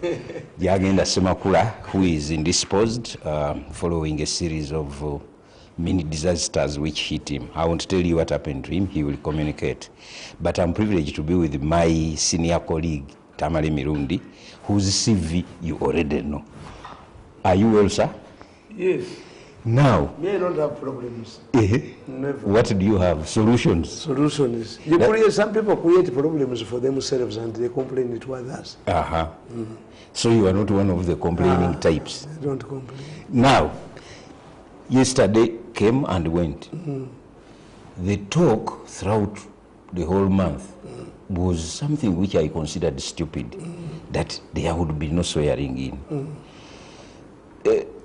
Jagenda Semakula, who is indisposed following a series of mini disasters which hit him. I won't tell you what happened to him, he will communicate. But I'm privileged to be with my senior colleague, Tamale Mirundi, whose CV you already know. Are you well, sir? Yes. Now, I don't have problems. Never. What do you have? Solutions? Solutions. Some people create problems for themselves and they complain to others. So you are not one of the complaining types? I don't complain. Now, yesterday came and went. The talk throughout the whole month was something which I considered stupid, that there would be no swearing in.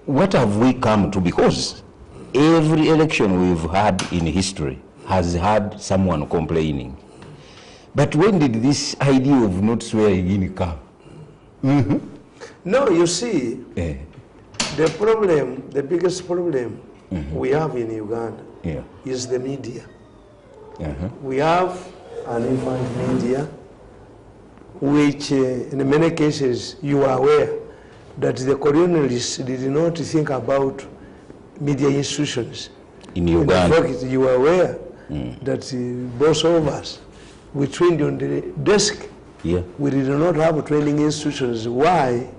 What have we come to? Because every election we've had in history has had someone complaining. But when did this idea of not swearing in come? No, you see, the problem, the biggest problem we have in Uganda is the media. We have an infant media, which in many cases you are aware that the colonialists did not think about media institutions. In Uganda. In fact, you are aware that both of us, we trained on the desk. We did not have training institutions. Why?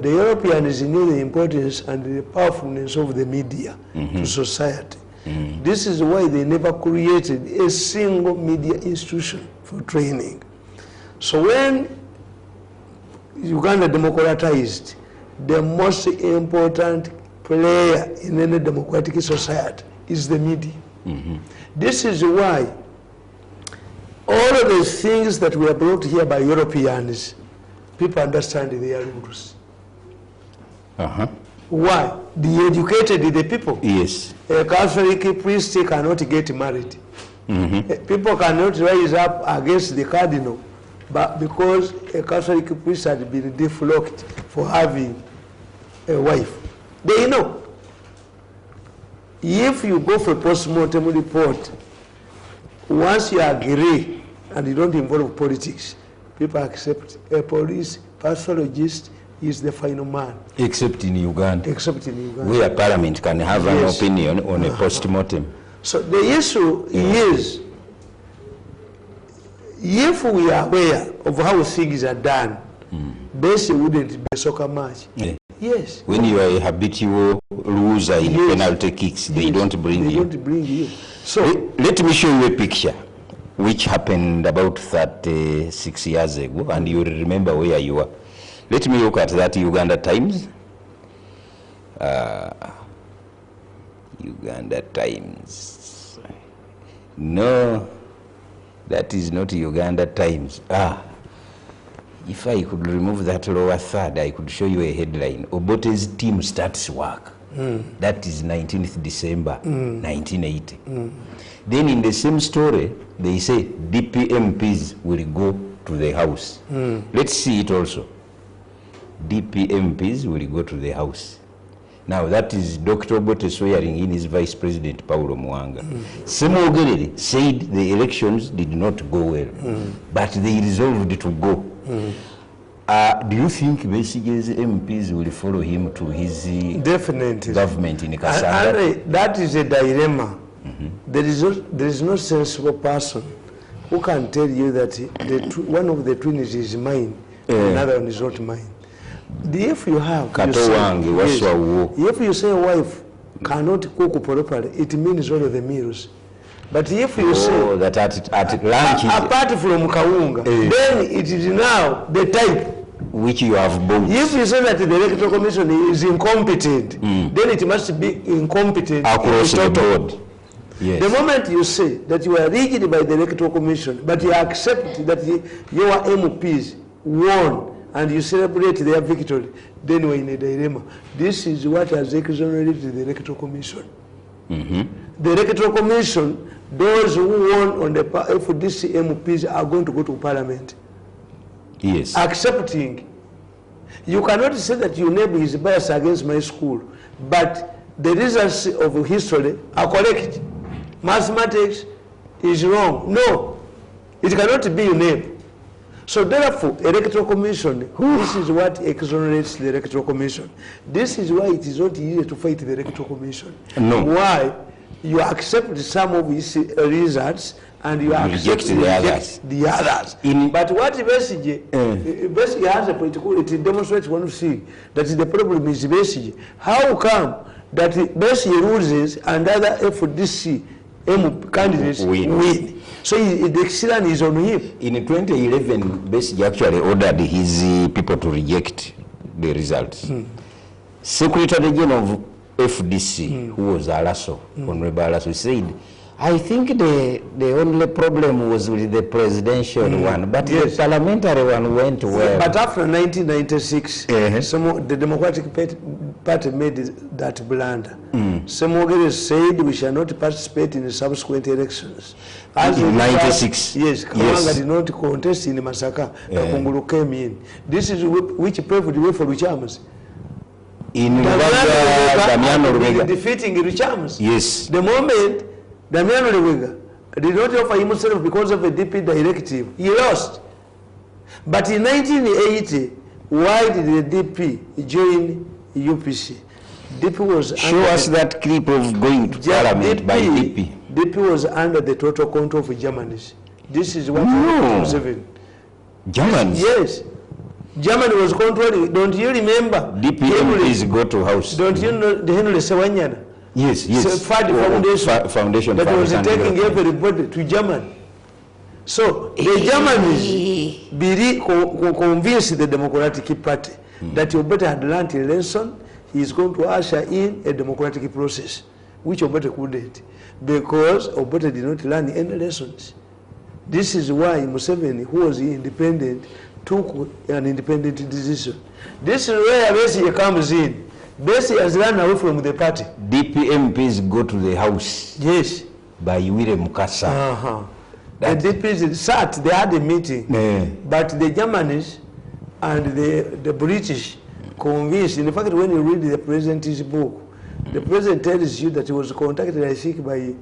The Europeans knew the importance and the powerfulness of the media to society. This is why they never created a single media institution for training. So when Uganda democratized, the most important player in any democratic society is the media. This is why all of the things that were brought here by Europeans, people understand their rules. Why? They educated the people. Yes. A Catholic priest cannot get married. People cannot rise up against the cardinal, but because a Catholic priest had been deflocked for having a wife. They know. If you go for a post-mortem report, once you agree and you don't involve politics, people accept a police pathologist is the final man. Except in Uganda. Where Parliament can have an opinion on a post-mortem. So the issue is, if we are aware of how things are done, this wouldn't be a soccer match. Yes. When you are a habitual loser in penalty kicks, they don't bring you. They don't bring you. So let me show you a picture which happened about 36 years ago, and you will remember where you are. Let me look at that Uganda Times. Uganda Times. No, that is not Uganda Times. If I could remove that lower third, I could show you a headline. Obote's team starts work. That is 19th December 1980. Then in the same story, they say DPMPs will go to the house. Let's see it also. DPMPs will go to the house. Now that is Dr. Obote swearing in his Vice President Paulo Mwanga. Semogerere said the elections did not go well, but they resolved to go. Do you think Besige's MPs will follow him to his government in Kasanga? That is a dilemma. There is no sensible person who can tell you that one of the twins is mine, another one is not mine. If you have, if you say a wife cannot cook properly, it means all of the meals. But if you say that at lunch, apart from Kaunga, then it is now the type which you have bought. If you say that the Electoral Commission is incompetent, then it must be incompetent across the board. Yes. The moment you say that you are rigged by the Electoral Commission, but you accept that your MPs won and you celebrate their victory, then you are in a dilemma. This is what has exonerated the Electoral Commission. The Electoral Commission, those who won on the FDC MPs are going to go to Parliament. Yes. Accepting. You cannot say that your neighbor is biased against my school, but the results of history are correct. Mathematics is wrong. No, it cannot be your neighbor. So therefore, Electoral Commission, this is what exonerates the Electoral Commission. This is why it is not easy to fight the Electoral Commission. No. Why? You accept some of its results and you reject the others. But what Besigye has a political, it demonstrates one thing, that the problem is Besigye. How come that Besigye loses and other FDC candidates win? So the decision is on him. In 2011, Besigye actually ordered his people to reject the results. Secretary General of FDC, who was Alaso, Honorable Alaso, said, I think the only problem was with the presidential one, but the parliamentary one went well. But after 1996, the Democratic Party made that blunder. Semogere said we shall not participate in the subsequent elections. As in 96. Yes, Kawanga did not contest in Masaka. Kungulu came in. This is which paved the way for Ruchamas. In Damiano Rubega defeating Ruchamas. Yes. The moment Damiano Rubega did not offer himself because of a DP directive, he lost. But in 1980, why did the DP join UPC? DP was show us that clip of going to parliament by DP. DP was under the total control of Germans. This is what Germans? Yes. Germany was controlling. Don't you remember? DP MPs go to house. Don't you know the Henry Sewanyana? Yes, yes. So foundation that was taking everybody to Germany. So the Germans convinced the Democratic Party that Obote had learned a lesson. He is going to usher in a democratic process, which Obote couldn't, because Obote did not learn any lessons. This is why Museveni, who was independent, took an independent decision. This is where Besigye comes in. Besigye has run away from the party. DP MPs go to the house. Yes. By Wile Mukasa. The DPs sat, they had a meeting. But the Germans and the British convinced. In fact, when you read the president's book, the president tells you that he was contacted, I think, by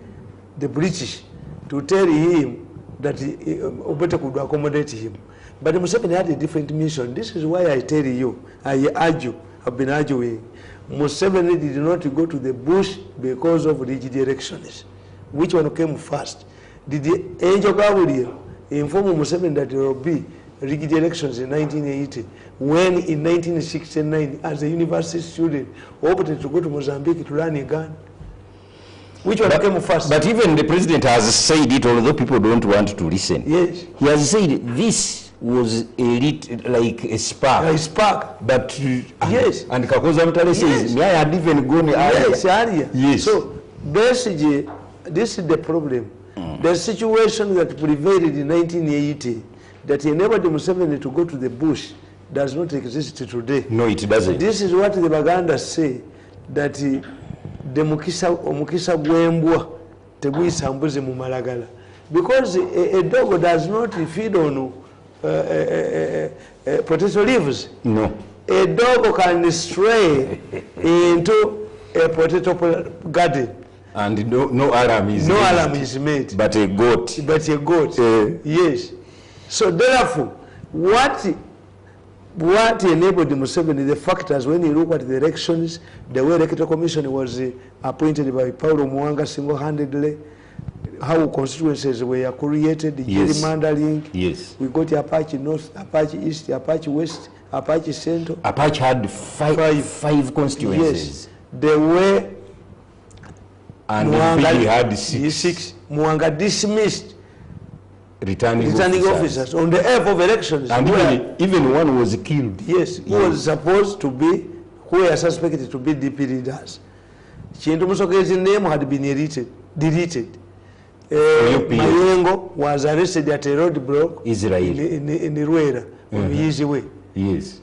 the British to tell him that Obote could accommodate him. But Museveni had a different mission. This is why I tell you, I argue, I've been arguing. Museveni did not go to the bush because of rigid elections. Which one came first? Did the Angel Gabriel inform Museveni that there will be rigid elections in 1980, when in 1969, as a university student, opted to go to Mozambique to learn a gun? Which one came first? But even the president has said it, although people don't want to listen. Yes. He has said this was like a spark. A spark. But yes. And Kakoza Mutale says, me I had even gone earlier. Yes. So basically, this is the problem. The situation that prevailed in 1980, that enabled Museveni to go to the bush, does not exist today. No, it doesn't. This is what the Baganda say, that the omukisa gwembwa teguyisa mbuzi mu malagala, because a dog does not feed on potato leaves. No. A dog can stray into a potato garden. And no alarm is no alarm is made. But a goat. But a goat. Yes. So therefore, what enabled Museveni, the factors, when you look at the elections, the way the Electoral Commission was appointed by Paulo Muwanga single-handedly, how constituencies were created, the gerrymandering. Yes. We got Apache North, Apache East, Apache West, Apache Central. Apache had five constituencies. Yes. The way and Muwanga had six. Muwanga dismissed returning officers on the eve of elections. And even one was killed. Yes, who was supposed to be, who were suspected to be DP leaders. Chintu Musoke's name had been deleted. Mayengo was arrested at a roadblock in Ruera, on the easy way. Yes.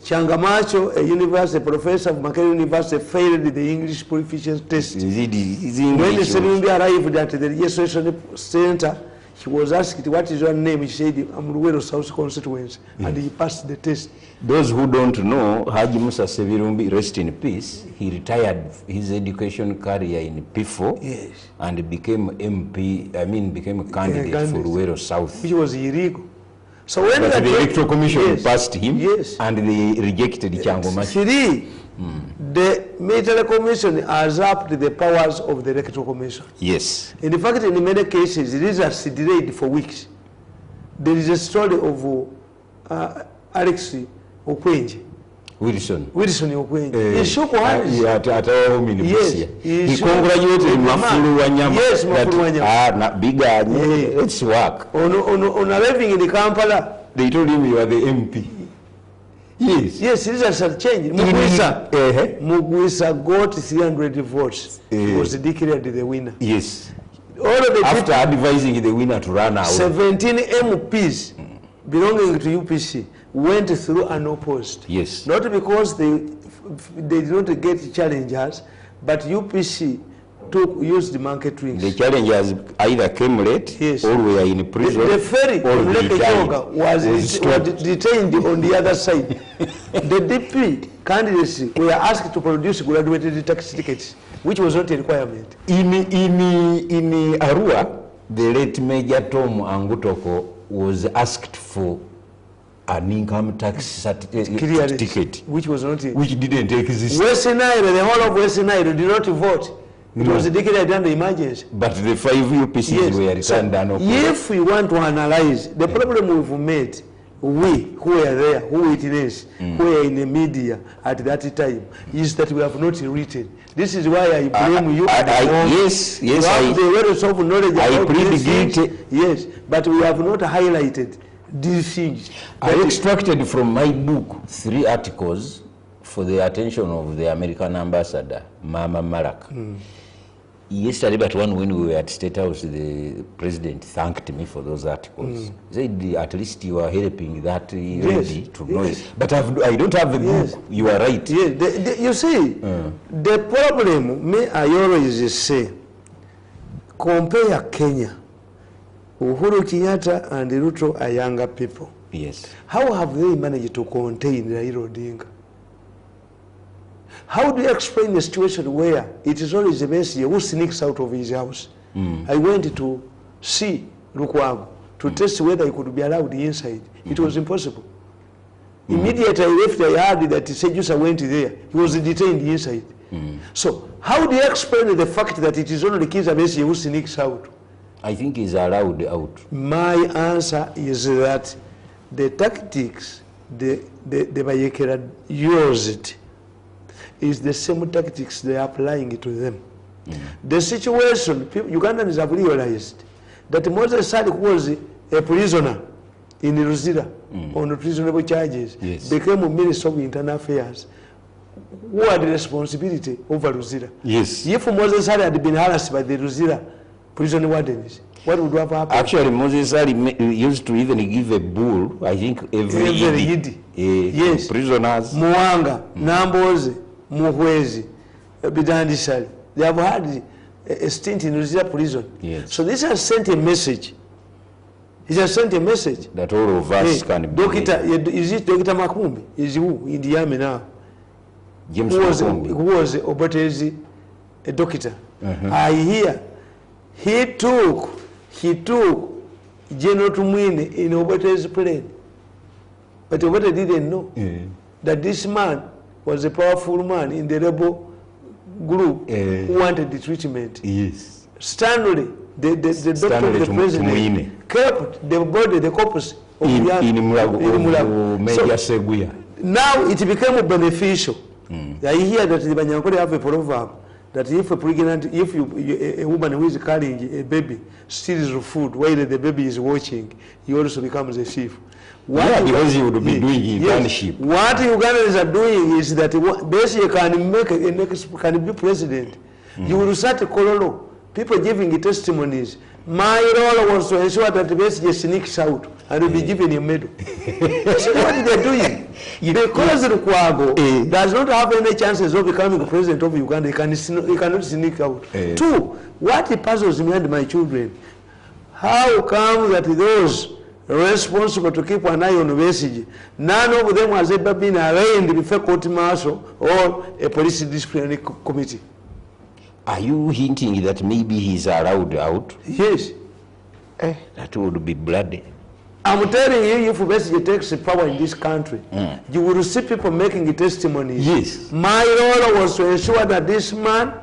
Changamacho, a university professor of Makerere University, failed the English proficiency test. When the Selimbi arrived at the registration center, he was asked, what is your name? He said, I'm Ruero South constituency. And he passed the test. Those who don't know, Haji Musa Sevirumbi, rest in peace, he retired his education career in PIFO. Yes. And became MP, became a candidate for Ruero South. Which was illegal. So when the Electoral Commission passed him, and they rejected Kyango Machi. 3, the Military Commission has upped the powers of the Electoral Commission. Yes. In fact, in many cases, results delayed for weeks. There is a story of Alex Okwenje. Wilson Okwenje. He shook hands. Yes. He congratulated Mafulu Wanyama. Yes, Mafulu Wanyama. Bigger, let's work. On arriving in the Kampala, they told him you are the MP. Yes, results have changed. Mugwisa got 300 votes. He was declared the winner. Yes. All of the after advising the winner to run away. 17 MPs belonging to UPC went through unopposed. Yes. Not because they did not get challengers, but UPC used the market rings. The challengers either came late or were in prison. The ferry on Lake Kyoga was detained on the other side. The DP candidates were asked to produce graduated tax tickets, which was not a requirement. In Arua, the late Major Tom Angutoko was asked for an income tax ticket, which was not, which didn't exist. Western Nile, the whole of Western Nile did not vote. It was declared under emergency. But the 5 UPCs were returned unopposed. If we want to analyze the problem we've made, we who were there, who witnessed, who were in the media at that time, is that we have not written. This is why I blame you. Yes, you have the awareness of knowledge about these things. Yes, but we have not highlighted these things. I extracted from my book 3 articles for the attention of the American ambassador, Mama Malak. Yesterday, but when we were at State House, the president thanked me for those articles. He said, at least you are helping that lady to know it. But I don't have the book. You are right. Yes. You see, the problem, I always say, compare Kenya, Uhuru Kenyatta and Ruto are younger people. Yes. How have they managed to contain Raila Odinga? How do you explain the situation where it is always the Messi who sneaks out of his house? I went to see Lukwago to test whether he could be allowed inside. It was impossible. Immediately I left, I heard that Sejusa went there. He was detained inside. So how do you explain the fact that it is only Kizza Besigye who sneaks out? I think he's allowed out. My answer is that the tactics the Bayekera used is the same tactics they are applying to them. The situation, Ugandans have realized that Moses Sadiq was a prisoner in Ruzira on reasonable charges, became a Minister of Internal Affairs, who had the responsibility over Ruzira. Yes. If Moses Sadiq had been harassed by the Ruzira prison wardens, what would have happened? Actually, Moses Sadiq used to even give a bull, I think, every Yidi. Yes. Prisoners. Muanga, Namboze, Muhwezi, Bidandisali. They have had a stint in Ruzira prison. Yes. So this has sent a message. It has sent a message. That all of us can be. Is it Dr. Makumbi? Is who in the army now? James who Makumbi. was Obotezi, a doctor. I hear he took General Tumwine in Obotezi plane. But Obote didn't know that this man was a powerful man in the rebel group who wanted the treatment. Yes. Stanley, the doctor of the president, kept the body, the corpus of Major Seguya. Now it became beneficial. I hear that the Banyankole have a proverb that if a woman who is carrying a baby steals food while the baby is watching, he also becomes a thief. Because he would be doing internship. What Ugandans are doing is that basically can be president. You will start a cololo, people giving testimonies. My role was to ensure that the Besigye sneaks out and will be given a medal. See what they're doing? Because Lukwago does not have any chances of becoming president of Uganda, he cannot sneak out. 2, what puzzles me and my children, how come that those responsible to keep an eye on Besigye, none of them has ever been arraigned before court martial or a police disciplinary committee? Are you hinting that maybe he's allowed out? Yes. That would be bloody. I'm telling you, if Besigye takes power in this country, you will see people making testimonies. Yes. My role was to ensure that this man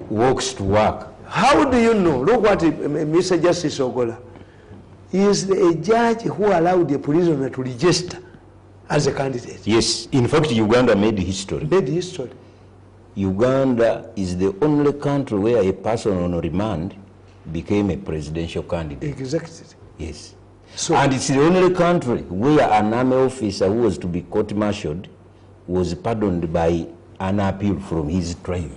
walks to work. How do you know? Look what Mr. Justice Ogola. He is a judge who allowed a prisoner to register as a candidate. Yes. In fact, Uganda made history. Made history. Uganda is the only country where a person on remand became a presidential candidate. Exactly. Yes. So, and it's the only country where an army officer who was to be court-martialed was pardoned by an appeal from his tribe.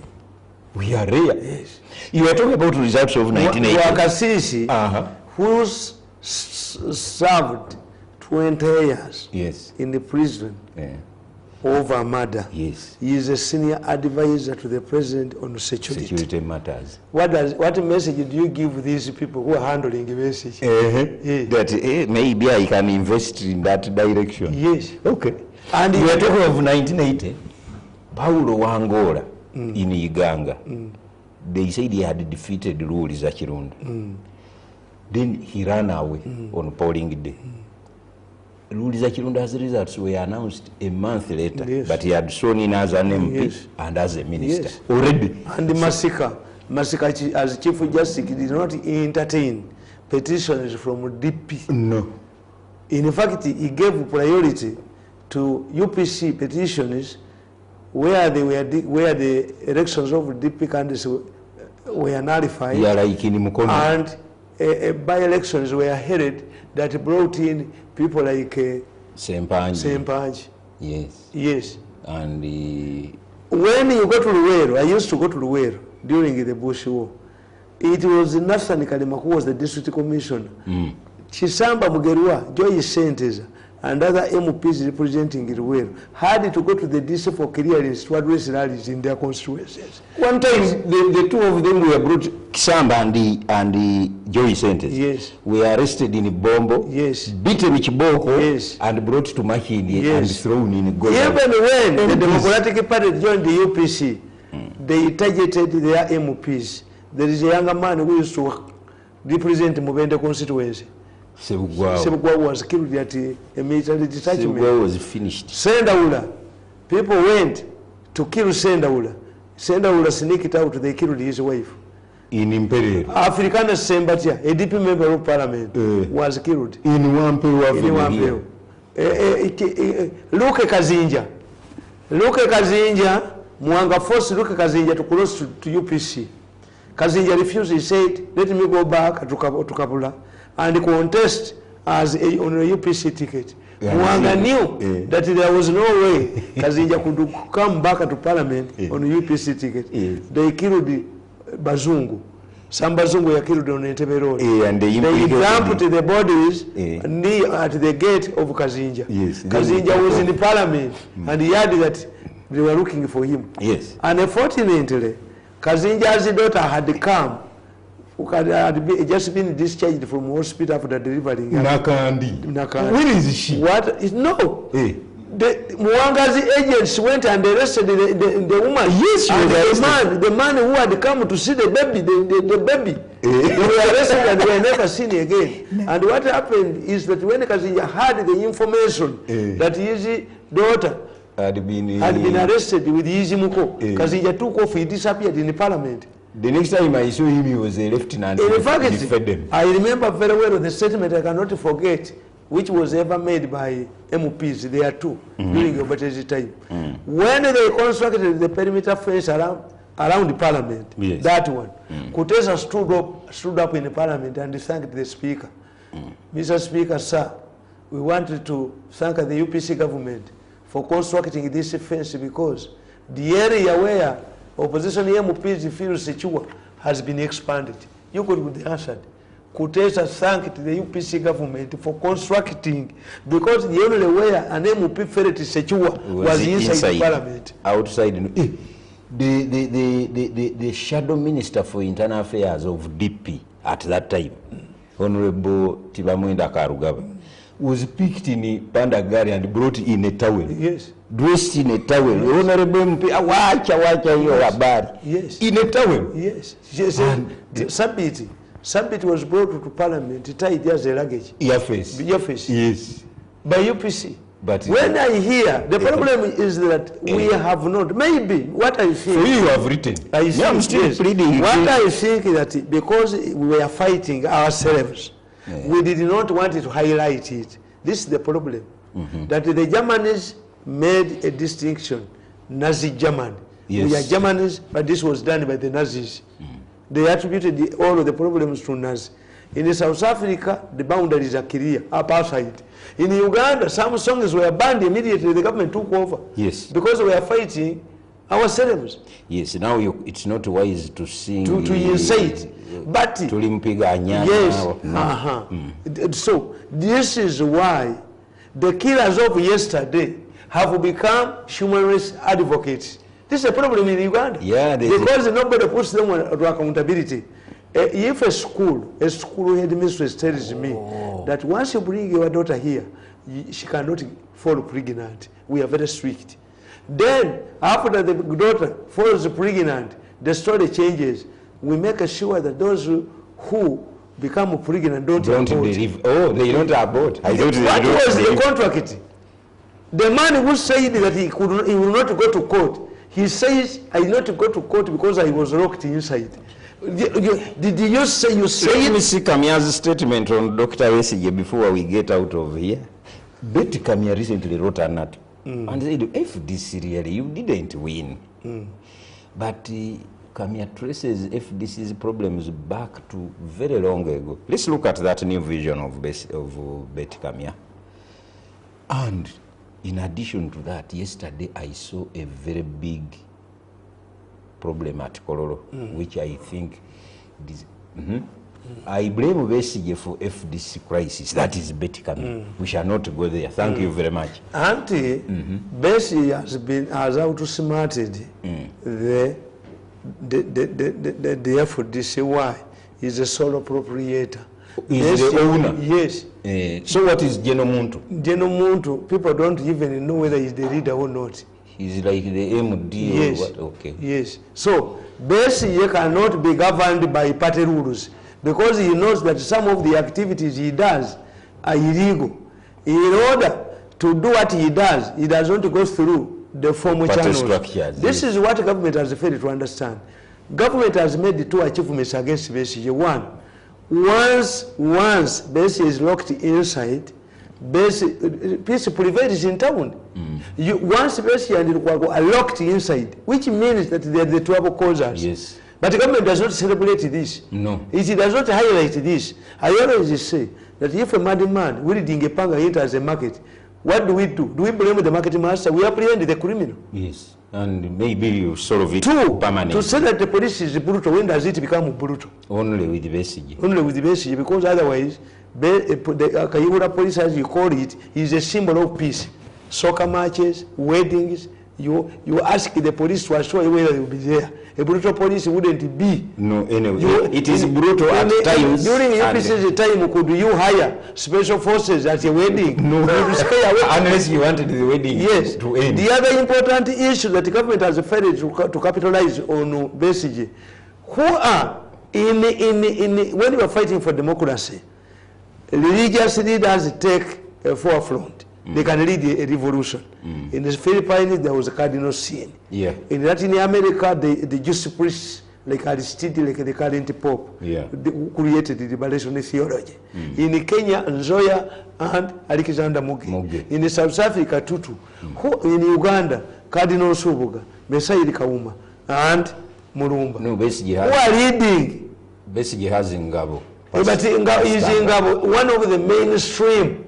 We are rare. Yes. You are talking about results of 1980. Wakasisi, who served 20 years yes. in the prison over murder. Yes. He is a senior advisor to the president on security matters. What message do you give these people who are handling the message? That maybe I can invest in that direction. Yes. Okay. And you are talking of 1980. Paulo Wangola in Uganda. They said he had defeated Ruli Zakirundi. Then he ran away on polling day. Ruli Zakirunda's results were announced a month later, but he had sworn in as an MP and as a minister already. And Masika as Chief Justice did not entertain petitions from DP. No. In fact, he gave priority to UPC petitions where the elections of DP candidates were nullified, and by-elections were held that brought in people like Sempanji. Yes. Yes. And when you go to Luwero, I used to go to Luwero during the Bush War. It was Nathan Kalima who was the district commissioner. Chisamba Mugerwa, Joy Senteza, and other MPs representing Luwero had to go to the DC for clearance to address rallies in their constituencies. One time, the two of them were brought, Kisamba and the Joy Centers. Yes. Were arrested in Bombo. Yes. Beaten in Chiboko. Yes. And brought to Makindi and thrown in Gola. Even when the Democratic Party joined the UPC, they targeted their MPs. There is a younger man who used to represent Mubende constituency. Sebugwa was killed at a military detachment. Sebugwa was finished. Sendaula. People went to kill Sendaula. Sendaula sneaked out, they killed his wife. In Imperial. Afrikaner Sembatia, a DP member of parliament, was killed. In Wampel. Luke Kazinja. Mwanga forced Luke Kazinja to cross to UPC. Kazinja refused, he said, let me go back to Kabula and contest as on a UPC ticket. Mwanga knew that there was no way Kazinja could come back to parliament on a UPC ticket. They killed Bazungu. Some Bazungu were killed on Entebbe Road. And they dumped the bodies at the gate of Kazinja. Yes. Kazinja was in the parliament and he had that they were looking for him. Yes. And unfortunately, Kazinja's daughter had come, who had just been discharged from hospital after delivering. Nakandi. Where is she? What? No. The Mwanga's agents went and arrested the woman. Yes, and the man who had come to see the baby, the baby. They were arrested and they were never seen again. And what happened is that when Kazinja had the information that his daughter had been arrested with Izimuko, Kazinja took off, he disappeared in the parliament. The next time I saw him, he was a lieutenant. In fact, I remember very well the statement I cannot forget, which was ever made by MPs, there too, during Obate's time. When they constructed the perimeter fence around the parliament, that one, Kutesa stood up in the parliament and thanked the speaker. Mr. Speaker, sir, we wanted to thank the UPC government for constructing this fence because the area where opposition MPs feel secure has been expanded. You could have answered. Kutesa thanked the UPC government for constructing because the only way an MP felt secure was inside the parliament. Outside. The shadow minister for internal affairs of DP at that time, Honorable Tibamwenda Karugaba, was picked in Pandagari and brought in a towel. Yes. Dressed in a towel. Yes. Honorable MP, wacha yo habari. Yes. In a towel. Yes. Yes. Sabiti. Subject was brought to Parliament, tied as a luggage. Your face. Your face. Yes. By UPC. But when I hear, the problem is that we have not, maybe, what I think. So you have written. I think, I'm still pleading. What I think that because we were fighting ourselves, we did not want to highlight it. This is the problem. That the Germans made a distinction, Nazi German. Yes. We are Germans, but this was done by the Nazis. They attributed all of the problems to Nazis. In South Africa, the boundaries are clear, apartheid. In Uganda, some songs were banned immediately, the government took over. Yes. Because we are fighting ourselves. Yes, now it's not wise to sing. To incite. But, yes. So, this is why the killers of yesterday have become human rights advocates. This is a problem in Uganda. Yeah, because nobody puts them on accountability. If a school headmistress tells me that once you bring your daughter here, she cannot fall pregnant, we are very strict. Then, after the daughter falls pregnant, the story changes. We make sure that those who become pregnant don't abort. Believe. Oh, they don't abort. What was the contract? The man who said that he will not go to court, he says, I did not go to court because I was locked inside. Did you say you say Let me see Kamia's statement on Dr. Wesigye before we get out of here. Betty Kamia recently wrote an article and said, FDC really, you didn't win. But Kamia traces FDC's problems back to very long ago. Let's look at that new vision of Betty Kamia. And in addition to that, yesterday I saw a very big problem at Kololo, which I think I blame Besigye for FDC crisis. That is Betty Kamia. We shall not go there. Thank you very much. Auntie, Besigye has outsmarted the FDC. Why? He's a sole proprietor. He's the owner? Yes. So what is Geno Muntu? Geno Muntu, people don't even know whether he's the leader or not. He's like the MD yes. or what? Okay. Yes. So, Besigye cannot be governed by party rules because he knows that some of the activities he does are illegal. In order to do what he does not go through the formal channels. This is what government has failed to understand. Government has made two achievements against Besigye. One, once Besigye is locked inside, peace prevails in town. Once Besigye and Lukwago are locked inside, which means that they are the trouble causers. Yes. But the government does not celebrate this. No. It does not highlight this. I always say that if a madman willing a panga enters a market, what do we do? Do we blame the market master? We apprehend the criminal. Yes. And maybe you solve it permanently. To say that the police is brutal, when does it become brutal? Only with Besigye. Only with Besigye, because otherwise, the Kayihura police, as you call it, is a symbol of peace. Soccer matches, weddings, you ask the police to assure you whether they will be there. A brutal police wouldn't be. No, anyway. It is brutal at times. During UBC's time, could you hire special forces at a wedding? No. Unless you wanted the wedding to end. The other important issue that the government has failed to capitalize on Besigye, who are, when you are fighting for democracy, religious leaders take a forefront. They can lead a revolution. In the Philippines, there was a cardinal sin. Yeah. In Latin America, the Jewish priests, like Aristide, like the current Pope, who created the liberation theology. In Kenya, Nzoia and Alexander Muge. In South Africa, Tutu. In Uganda, Cardinal Subuga, Mesairi Kauma, and Murumba. No, Besigye who are leading? Besigye has Ngabo. But Ngabo is one of the mainstream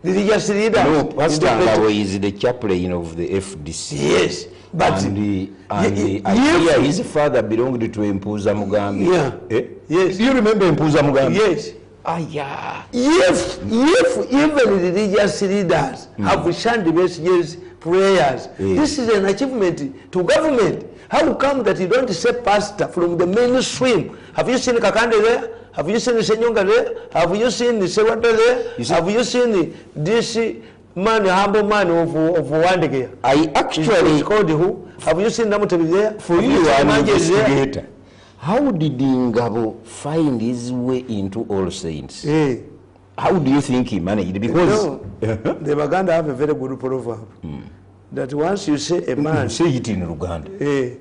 religious leader. No, Pastor Ngabo is the chaplain of the FDC. Yes. But and his father belonged to Mpuza Mugambi. Yeah. Yes. Do you remember Mpuza Mugambi? Yes. Yeah. If even religious leaders have shunned Besigye's prayers, this is an achievement to government. How come that you don't say pastor from the mainstream? Have you seen Kakande there? Have you seen Senyonga there? Have you seen the Sewata there? Have you seen this man, humble man of Wandegea? I actually called who? Have you seen Namutebi there? For you, are an investigator. How did Ngabo find his way into All Saints? How do you think he managed? Because the Baganda have a very good proverb that once you say a man, say it in Uganda. The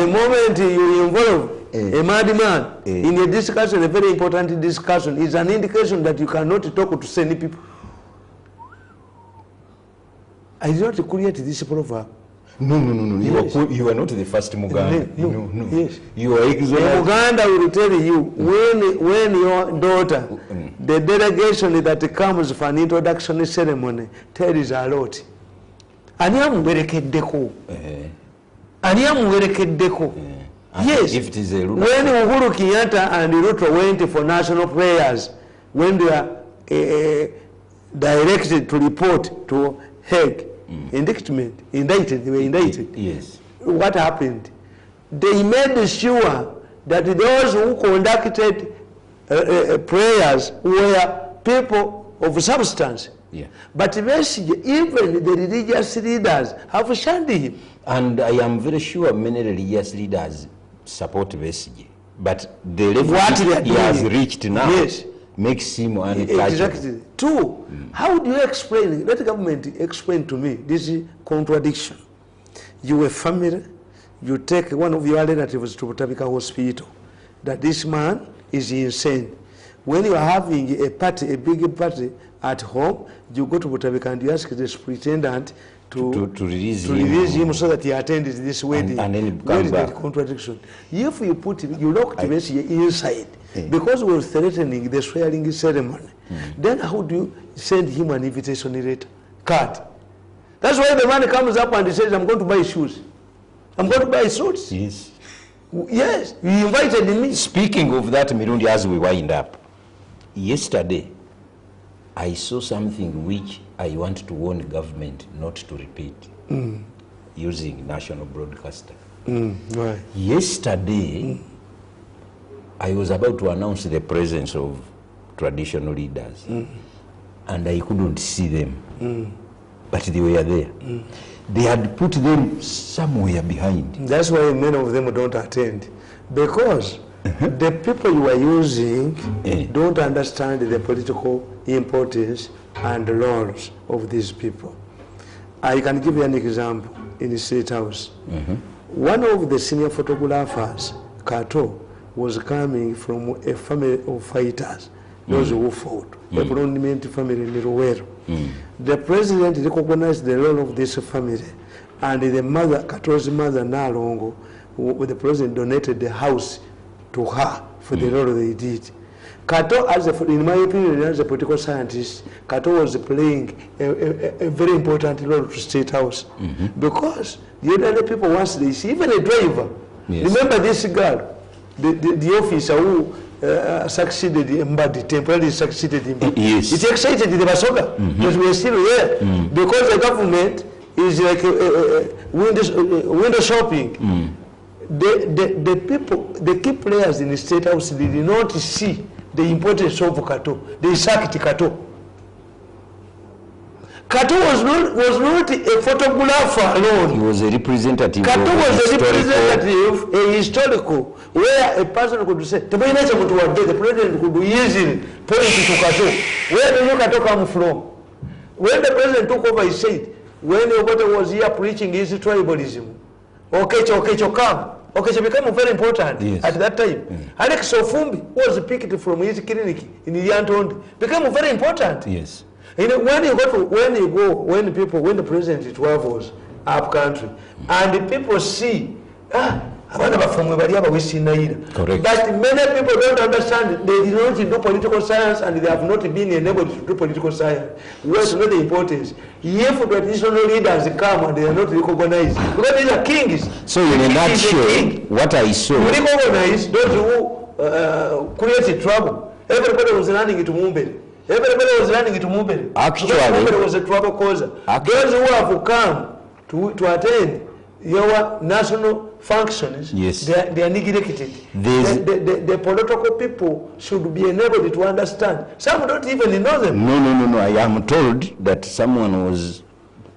moment you involve a madman in a discussion, a very important discussion, is an indication that you cannot talk to sane people. I did not create this proverb. No. Yes. You are not the first Muganda. No. Yes. You are excellent. Muganda will tell you when your daughter, the delegation that comes for an introduction ceremony, tells a lot. Ani amuwerekeddeko. Yes. If it is a when Uhuru Kenyatta and Ruto went for national prayers, when they are directed to report to Hague, indicted, they were indicted. Yes. What happened? They made sure that those who conducted prayers were people of substance. Yeah. But basically, even the religious leaders have shunned him. And I am very sure many religious leaders support Besigye. But the level he has reached now makes him untouchable. Exactly. Two, how do you explain, let the government explain to me this contradiction. You a family, you take one of your relatives to Butabika Hospital, that this man is insane. When you are having a party, a big party at home, you go to Butabika and you ask the superintendent to release him so that he attended this wedding. And then he Where is back. that contradiction? If you put him, you locked Besigye inside because we were threatening the swearing ceremony, then how do you send him an invitation letter card? That's why the man comes up and he says, I'm going to buy shoes. I'm going to buy suits. Yes. Yes, he invited me. Speaking of that, Mirundi, as we wind up, yesterday I saw something which I want to warn government not to repeat using national broadcaster. Right. Yesterday, I was about to announce the presence of traditional leaders, and I couldn't see them, but they were there. They had put them somewhere behind. That's why many of them don't attend, because the people you are using don't understand the political importance and the roles of these people. I can give you an example in the State House. One of the senior photographers, Kato, was coming from a family of fighters, those who fought, a prominent family in Ruwero. The president recognized the role of this family, and the mother, Kato's mother, Nalongo, the president donated the house to her for the role they did. Kato, in my opinion, as a political scientist, Kato was playing a very important role to State House. Because the other people, once they see, even a driver, remember this girl, the officer who succeeded in Mbadi, temporarily succeeded in Mbadi. Yes. It excited the Basoga, because we are still there. Because the government is like window shopping. The people, the key players in the State House, they did not see the importance of Kato. They sacked Kato. Kato was not a photographer alone. He was a representative. Kato was a representative, a historical, where a person could say, the president could easily point to Kato. Where did Kato come from? When the president took over, he said, when Obote was here preaching his tribalism, okay, come. Okay, so became very important at that time. Alex Ofumbi was picked from his clinic in Yantondi, became very important. Yes. You know, when the president travels up country, and the people see, correct. But many people don't understand. They did not do political science, and they have not been enabled to do political science. What's not the importance? If traditional leaders come and they are not recognized, because they are kings. So in a nutshell, what I saw, you recognize those who created trouble. Everybody was running to Mumbere. Actually, Mumbere was a trouble causer. Those who have come to attend your national functions, they are neglected. The political people should be enabled to understand. Some don't even know them. No. I am told that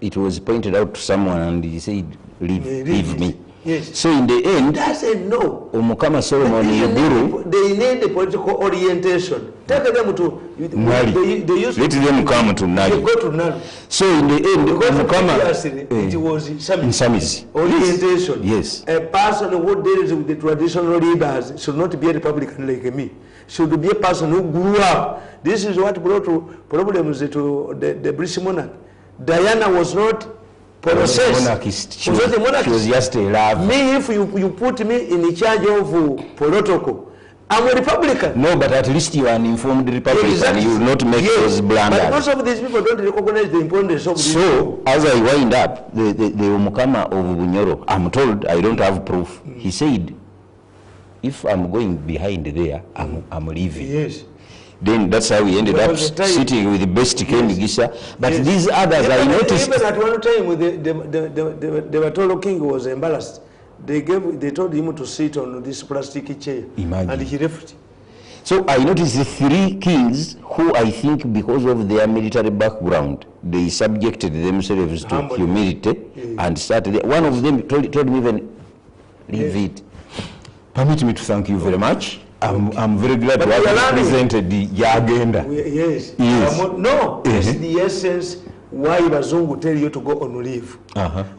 it was pointed out to someone, and he said, leave me. Yes. So in the end, doesn't know. Omukama Solomon Yeguru, they need the political orientation. Take them to they used let them come to Nali. They go to Nali. So in the end, Omukama it was Sami's orientation. Yes. A person who deals with the traditional leaders should not be a Republican like me. Should be a person who grew up. This is what brought problems to the British monarch. Diana was not processed. She was just a love. Me, if you put me in charge of protocol, I'm a Republican. No, but at least you are an informed Republican. Exactly. You will not make those blunders. But most of these people don't recognize the importance of this. So, as I wind up, the Omukama of Bunyoro, I'm told, I don't have proof. He said, if I'm going behind there, I'm leaving. Yes. Then that's how we ended up sitting with the best Ken Gisa. But these others, I noticed. Even at one time, the Watolo King was embarrassed. They told him to sit on this plastic chair. Imagine. And he left. So I noticed the three kings who I think because of their military background, they subjected themselves to humility and started. One of them told me even, leave it. Permit me to thank you very much. I'm very glad to have presented the agenda. Yes. No, this is the essence why Bazungu tell you to go on leave.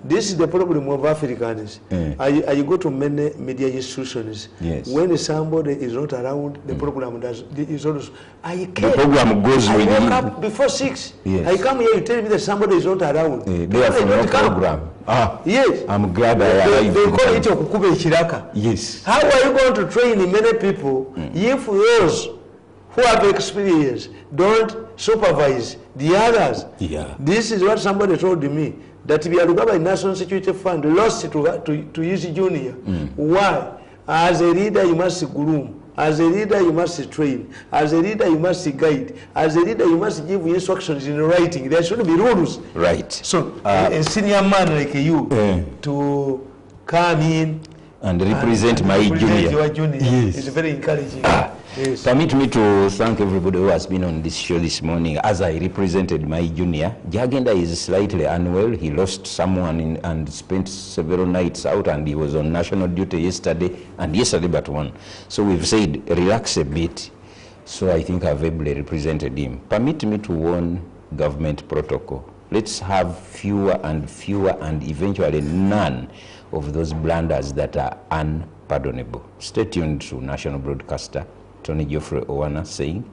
This is the problem of Africans. I go to many media institutions. Yes. When somebody is not around, the program is also. The program goes with I you. woke up before 6. Yes. I come here, you tell me that somebody is not around. Therefore, no program. Yes. I'm glad I arrived. They call it Okukube Chiraka. Yes. How are you going to train many people if those who have experience don't supervise the others? Yeah. This is what somebody told me, that we are Rugaba National Security Fund lost to use junior. Why? As a leader, you must groom. As a leader, you must train. As a leader, you must guide. As a leader, you must give instructions in writing. There should be rules. Right. So, a senior man like you to come in and represent my junior. Your junior. Yes. It's very encouraging. Yes. Permit me to thank everybody who has been on this show this morning as I represented my junior. Jagenda is slightly unwell. He lost someone and spent several nights out, and he was on national duty yesterday and yesterday but one. So we've said relax a bit. So I think I've ably represented him. Permit me to warn government protocol. Let's have fewer and eventually none of those blunders that are unpardonable. Stay tuned to National Broadcaster Tony Geoffrey Owana saying,